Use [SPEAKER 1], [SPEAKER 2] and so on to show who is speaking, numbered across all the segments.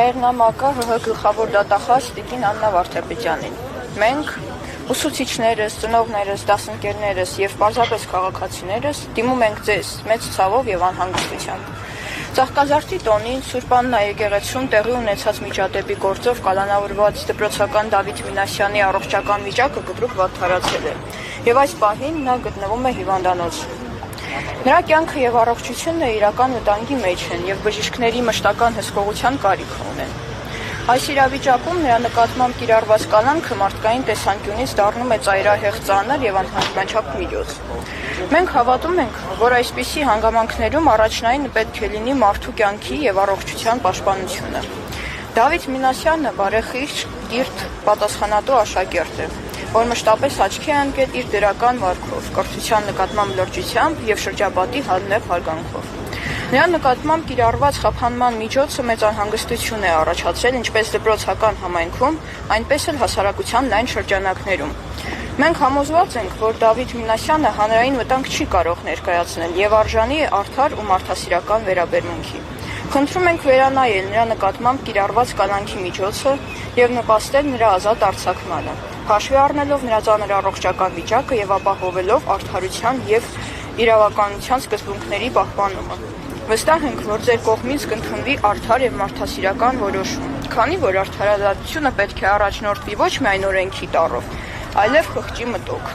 [SPEAKER 1] Հայերնամակը ՀՀ գլխավոր դատախազ Տիկին Աննա Վարդապետյանին։ Մենք ուսուցիչներս, ծնողներս, դասընկերներս եւ պարզապես քաղաքացիներս դիմում ենք ձեզ մեծ ցավով եւ անհանգստությամբ։ Ծաղկազարդի տոնին Սուրբ Աննա եկեղեցում տեղի ունեցած միջադեպի գործով կալանավորված դպրոցական Դավիթ Մինասյանի առողջական վիճակը կտրուկ վատթարացել է եւ այս պահին նա գտնվում է հիվանդանոցում։ Նրա կյանքը եւ առողջությունը իրական վտանգի մեջ են եւ բժիշկների մշտական հսկողության կարիք ունեն։ Այս իրավիճակում նրա նկատմամբ կիրառված կանանքը մարդկային տեսանկյունից դառնում է ծայրահեղ ծանր եւ անհանգամանչափ միջոց։ Մենք հավատում ենք, որ այսպիսի հանգամանքներում առաջնային պետք է լինի մարդու կյանքի եւ առողջության պաշտպանությունը։ Դավիթ Մինասյանը բարեխիղճ, կիրթ, պատասխանատու աշակերտ է, որ մշտապես աչքի է ընկել իր դրական վարքով, կրթության նկատմամբ լրջությամբ եւ շրջապատի հաննեղ հարգանքով։ Նրա նկատմամբ կիրառված խափանման միջոցը մեծ անհանգստություն է առաջացրել ինչպես դպրոցական համայնքում, այնպես էլ հասարակության լայն շրջանակներում։ Մենք համոզված ենք, որ Դավիթ Մինասյանը հանրային վտանգ չի կարող ներկայացնել եւ արժանի է արդար ու մարդասիրական վերաբերմունքի։ Խնդրում ենք վերանայել նրա նկատմամբ կիրառված կանանքի միջոցը եւ նպաստել նրա ազատ արձակմանը, հաշվի առնելով նրա ծանր առողջական վիճակը եւ ապահովելով արդարության եւ իրավականության սկզբունքների պահպանումը։ Վստահ ենք, որ ձեր կողմից կընդունվի արդար եւ մարդասիրական որոշում, քանի որ արդարադատությունը պետք է առաջնորդվի ոչ միայն օրենքի տառով, այլև խղճի մտոք։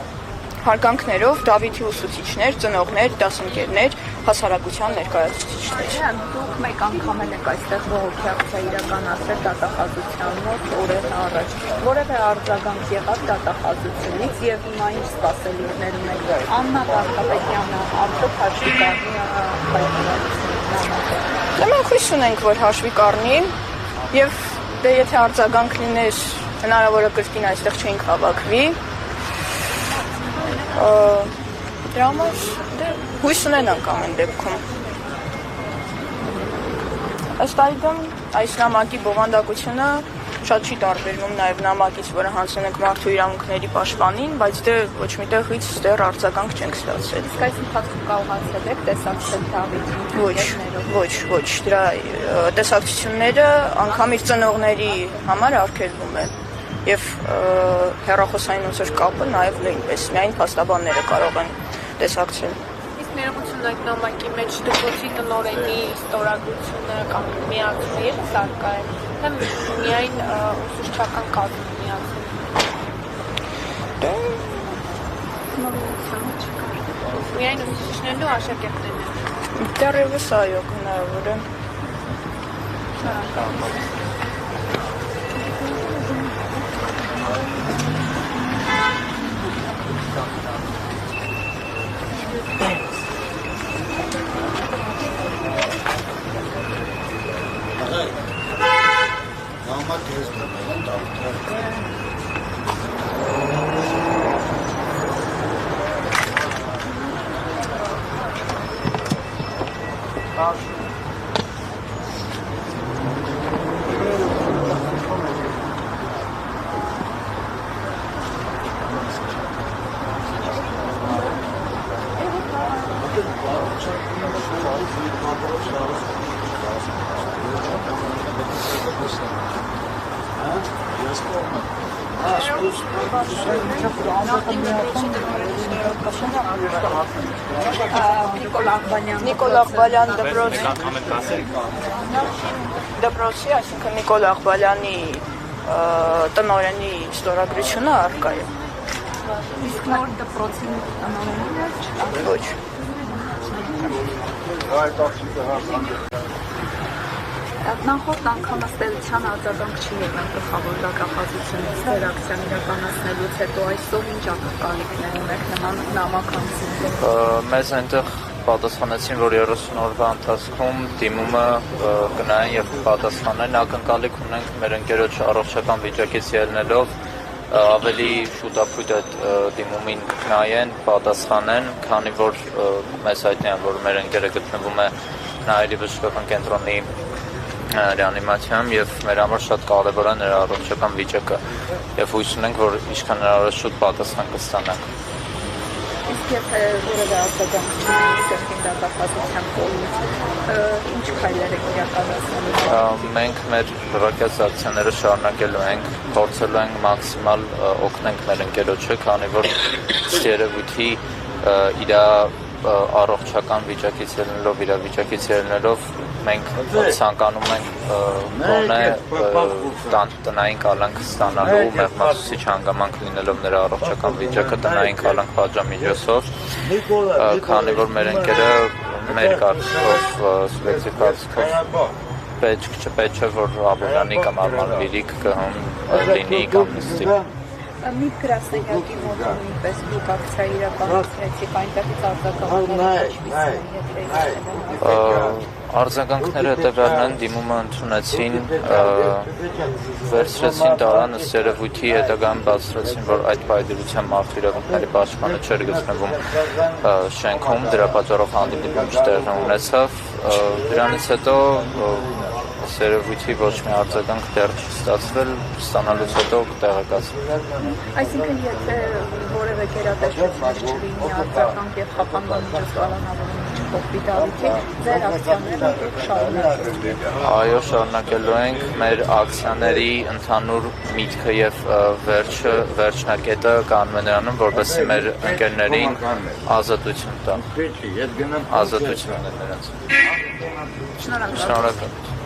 [SPEAKER 1] Հարգանքներով Դավիթի ուսուցիչներ, ծնողներ, դասընկերներ, հասարակության ներկայացուցիչներ։
[SPEAKER 2] Դուք մեկ անգամ եք այստեղ բողոքի ակցիա իրականացրել դատախազության մոտ օրեր առաջ։ Որևէ արձագանք եղավ դատախազությունից եւ հիմա ինչ սպասելիքներ ունեք։ Աննա Վարդապետյանը արդյոք հաշվի կառնի հայտարարությունը։
[SPEAKER 1] Մենք հույս ունենք, որ հաշվի կառնի եւ դե եթե արձագանք լիներ, հնարավոր է կրկին այստեղ չէինք հավաքվի։ Դրա համար հույս ունենանք ամեն դեպքում։ Ըստ այդմ այս նամակի բովանդակությունը շատ չի տարբերվում նաև նամակից, որը հանձնել ենք մարդու իրավունքների պաշտպանին, բայց դե ոչ միտեղից դեռ արձագանք չենք ստացել։
[SPEAKER 2] Իսկ այս ընթացքում կարողացել եք տեսակցել Դավիթի
[SPEAKER 1] Ոչ, դրա տեսակցությունները անգամ իր ծնողների համար արգելվում են։ Եվ հեռախոսային ոնց որ կապը նաև նույնպես միայն փաստաբանները կարող են տեսակցել։
[SPEAKER 2] Իսկ ներողություն այդ նամակի մեջ դպրոցի տնօրենի ստորագրությունը կամ միացումը սարկա է, թե միայն ուսուցչական կազմը միացում։ Միայն ուսուցիչներն ու աշակերտներն։
[SPEAKER 1] Դեռևս այո, հնարավոր է։ Նիկոլ Աղբալյան դպրոցի, այսինքն Նիկոլ Աղբալյանի տնօրենի ստորագրությունը առկա է։
[SPEAKER 2] Իսկ նոր դպրոցի տնօրենի
[SPEAKER 1] Ոչ։
[SPEAKER 2] Նախորդ անգամ ըստեղության արձագանք չի եղել գլխավոր դատախազությունից ռեակցիան իրականացնելուց հետո այսօր ինչ ակնկալիքներ ունեք նման նամականցին։
[SPEAKER 3] Մեզ այնտեղ պատասխանեցին, որ 30 օրվա ընթացքում դիմումը կնայեն եւ պատասխանեն, ակնկալիք ունենք մեր ընկերոջ առողջական վիճակից ելնելով ավելի շուտապույտ այդ դիմումին նայեն, պատասխանեն, քանի որ մեզ հայտնի է, որ մեր ընկերը գտնվում է Նայիրի բժշկական կենտրոնի ռեանիմացիայում եւ մեր համար շատ կարեւոր է նրա առողջական վիճակը եւ հույս ունենք, որ ինչքան հնարավոր շուտ պատասխան կստանանք։
[SPEAKER 2] եթե որևէ արձագանք չունենք կրկին դատախազության կողմից, ինչ քայլեր եք իրականացնելու։
[SPEAKER 3] Մենք մեր լրակյաց ակցիաները շարունակելու ենք, փորձելու ենք մաքսիմալ օգնենք մեր ընկերոջը, քանի որ երևույթի իր առողջական վիճակից ելնելով, իրավիճակից ելնելով մենք ցանկանում ենք գոնե տնային կալանք ստանալու մեղմացուցիչ հանգամանք լինելով նրա առողջական վիճակը տնային կալանք պատժամիջոցով, քանի որ մեր ընկերը մեր կարծիքով սուբյեկտիվ կարծիքով պետք չէ որ ապօրինի կամ արմանվիրիկ լինի կամ նստի։
[SPEAKER 2] Մի գրասենյակի մոտ նույնպես դուք ակցիա իրականացրեցիք, այնտեղից
[SPEAKER 3] արձագանքները հետևյալն են, դիմումը ընդունեցին, վերցրեցին տարան ըստ երևույթի, հետագայում բացրեցին, որ այդ պայդրության մարդու իրավունքների պաշտպանը չէր գտնվում շենքում, դրա պատճառով հանդիպում չտեղի ունեցավ, դրանից հետո երևույթի ոչ մի արձագանք դեռ չի ստացվել, ստանալուց հետո կտեղեկացվի։
[SPEAKER 2] Այսինքն, եթե որևէ գերատեսչություններ չլինի արձագանք եւ խափանման միջոց կալանավորումներ չփոխվի դավիճի, ձեր ակցիաները դուք շարունակեք։
[SPEAKER 3] Այո, շարունակելու ենք մեր ակցիաների ընդհանուր միտքը եւ վերջնակետը կանում է նրանում, որպեսզի մեր ընկերներին ազատություն տա։ Ազատություն է նրանց։
[SPEAKER 2] Շնորհակալ։
[SPEAKER 3] Շնորհակալ։